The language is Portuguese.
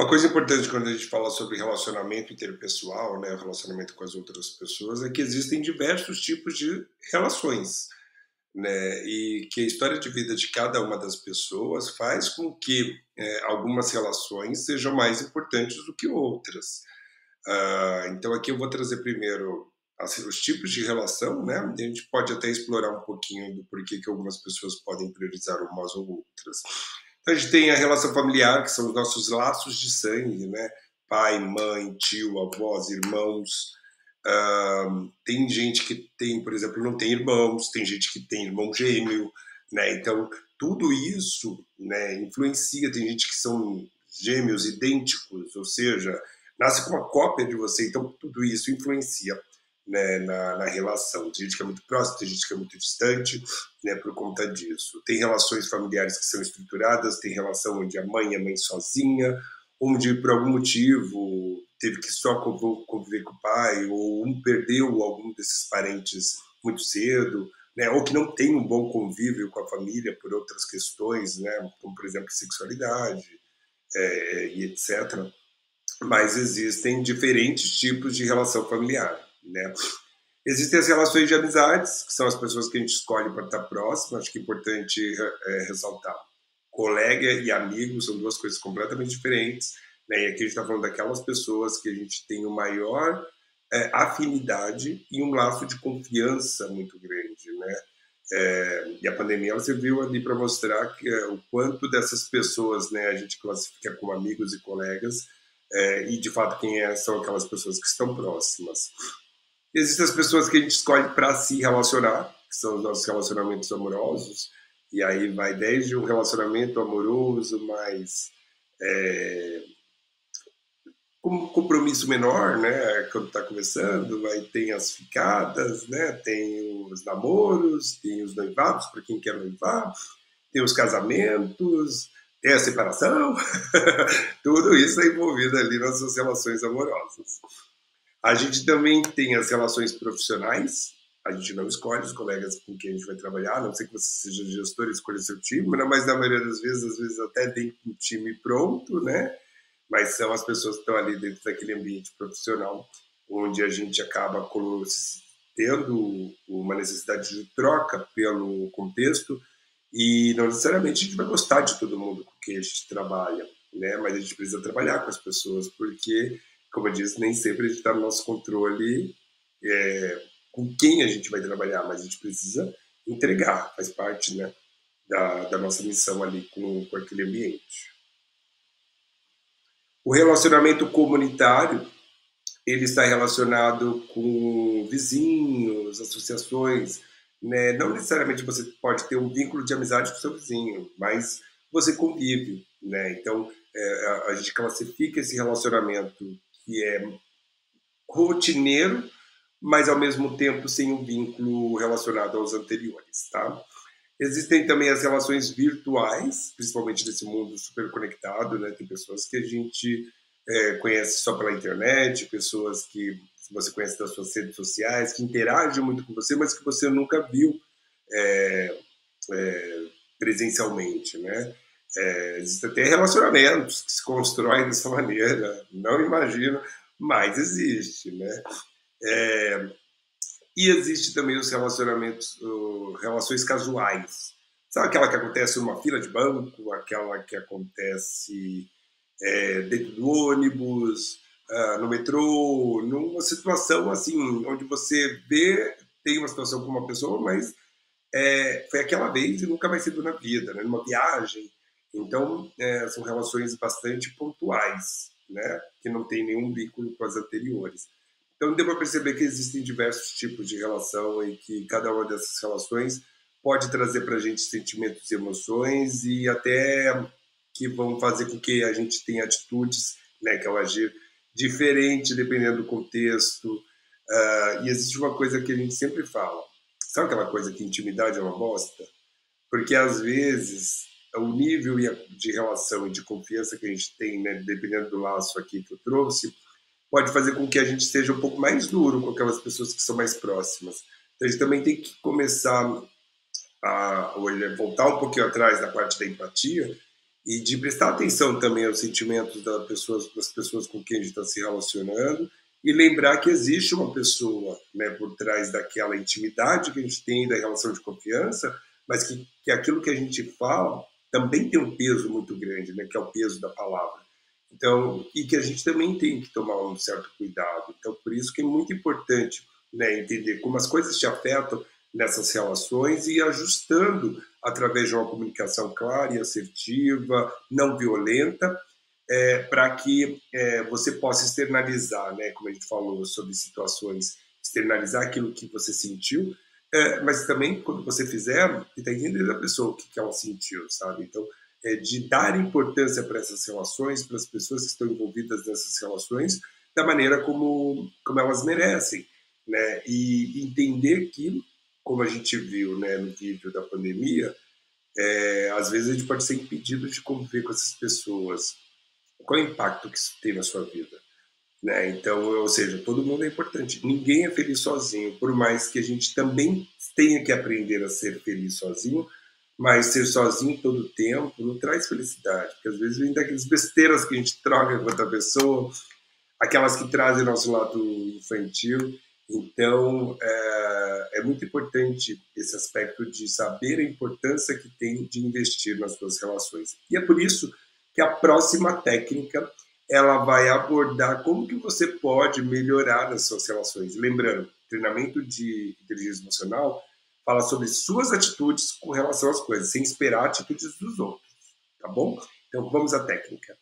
Uma coisa importante quando a gente fala sobre relacionamento interpessoal, né, relacionamento com as outras pessoas, é que existem diversos tipos de relações, né, e que a história de vida de cada uma das pessoas faz com que algumas relações sejam mais importantes do que outras. Então aqui eu vou trazer primeiro assim, os tipos de relação, né? E a gente pode até explorar um pouquinho do porquê que algumas pessoas podem priorizar umas ou outras. Então a gente tem a relação familiar, que são os nossos laços de sangue, né? Pai, mãe, tio, avós, irmãos. Tem gente que tem, por exemplo, não tem irmãos, tem gente que tem irmão gêmeo, né? Então tudo isso, né, influencia. Tem gente que são gêmeos idênticos, ou seja, nasce com uma cópia de você. Então tudo isso influencia, né, na relação. Tem gente que é muito próxima, tem gente que é muito distante, né, por conta disso. Tem relações familiares que são estruturadas, tem relação onde a mãe é mãe sozinha, onde por algum motivo teve que só conviver com o pai, ou um perdeu algum desses parentes muito cedo, né, ou que não tem um bom convívio com a família por outras questões, né, como por exemplo sexualidade, e etc. Mas existem diferentes tipos de relação familiar, né? Existem as relações de amizades, que são as pessoas que a gente escolhe para estar próximo. Acho que é importante ressaltar. Colega e amigo são duas coisas completamente diferentes, né? E aqui a gente está falando daquelas pessoas que a gente tem o maior afinidade e um laço de confiança muito grande, né? E a pandemia ela serviu ali para mostrar que o quanto dessas pessoas, né, a gente classifica como amigos e colegas, e de fato são aquelas pessoas que estão próximas. Existem as pessoas que a gente escolhe para se relacionar, que são os nossos relacionamentos amorosos, e aí vai desde um relacionamento amoroso mais com um compromisso menor, né, quando está começando, aí tem as ficadas, né, tem os namoros, tem os noivados para quem quer noivar, tem os casamentos, tem a separação, tudo isso é envolvido ali nas suas relações amorosas. A gente também tem as relações profissionais, a gente não escolhe os colegas com quem a gente vai trabalhar, a não ser que você seja gestor e escolha seu time, né? Mas na maioria das vezes, às vezes até tem um time pronto, né? Mas são as pessoas que estão ali dentro daquele ambiente profissional, onde a gente acaba tendo uma necessidade de troca pelo contexto, e não necessariamente a gente vai gostar de todo mundo com quem a gente trabalha, né? Mas a gente precisa trabalhar com as pessoas, porque, como eu disse, nem sempre a gente está no nosso controle com quem a gente vai trabalhar, mas a gente precisa entregar, faz parte, né, da nossa missão ali com aquele ambiente. O relacionamento comunitário, ele está relacionado com vizinhos, associações, né? Não necessariamente você pode ter um vínculo de amizade com seu vizinho, mas você convive, né? Então, a gente classifica esse relacionamento que é rotineiro, mas ao mesmo tempo sem um vínculo relacionado aos anteriores, tá? Existem também as relações virtuais, principalmente nesse mundo super conectado, né? Tem pessoas que a gente conhece só pela internet, pessoas que você conhece das suas redes sociais, que interagem muito com você, mas que você nunca viu presencialmente, né? Existem até relacionamentos que se constroem dessa maneira, não imagino, mas existe, né? E existe também os relacionamentos, relações casuais. Sabe aquela que acontece numa fila de banco, aquela que acontece dentro do ônibus, no metrô, numa situação assim, onde você tem uma situação com uma pessoa, mas foi aquela vez e nunca vai ser na vida, né? Numa viagem. Então, são relações bastante pontuais, né? Que não tem nenhum vínculo com as anteriores. Então, deu para perceber que existem diversos tipos de relação e que cada uma dessas relações pode trazer para a gente sentimentos e emoções e até que vão fazer com que a gente tenha atitudes, né, que é o agir diferente dependendo do contexto. E existe uma coisa que a gente sempre fala. Sabe aquela coisa que intimidade é uma bosta? Porque às vezes o nível de relação e de confiança que a gente tem, né, dependendo do laço aqui que eu trouxe, pode fazer com que a gente seja um pouco mais duro com aquelas pessoas que são mais próximas. Então a gente também tem que começar a voltar um pouquinho atrás na parte da empatia E de prestar atenção também aos sentimentos das pessoas com quem a gente está se relacionando e lembrar que existe uma pessoa, né, por trás daquela intimidade que a gente tem, da relação de confiança, mas que aquilo que a gente fala também tem um peso muito grande, né, que é o peso da palavra. Então, e que a gente também tem que tomar um certo cuidado. Então, por isso que é muito importante, né, entender como as coisas te afetam nessas relações e ir ajustando através de uma comunicação clara e assertiva, não violenta, para que você possa externalizar, né, como a gente falou sobre situações, externalizar aquilo que você sentiu, mas também quando você fizer, tentar entender a pessoa o que, que ela sentiu, sabe? Então, de dar importância para essas relações, para as pessoas que estão envolvidas nessas relações, da maneira como elas merecem, né? E entender que, como a gente viu, né, no vídeo da pandemia, às vezes a gente pode ser impedido de conviver com essas pessoas. Qual é o impacto que isso tem na sua vida? Né? Então, ou seja, todo mundo é importante. Ninguém é feliz sozinho, por mais que a gente também tenha que aprender a ser feliz sozinho, mas ser sozinho todo o tempo não traz felicidade, porque às vezes vem daquelas besteiras que a gente troca com outra pessoa, aquelas que trazem nosso lado infantil. Então, é muito importante esse aspecto de saber a importância que tem de investir nas suas relações. E é por isso que a próxima técnica ela vai abordar como que você pode melhorar as suas relações. Lembrando, treinamento de inteligência emocional fala sobre suas atitudes com relação às coisas, sem esperar atitudes dos outros, tá bom? Então, vamos à técnica.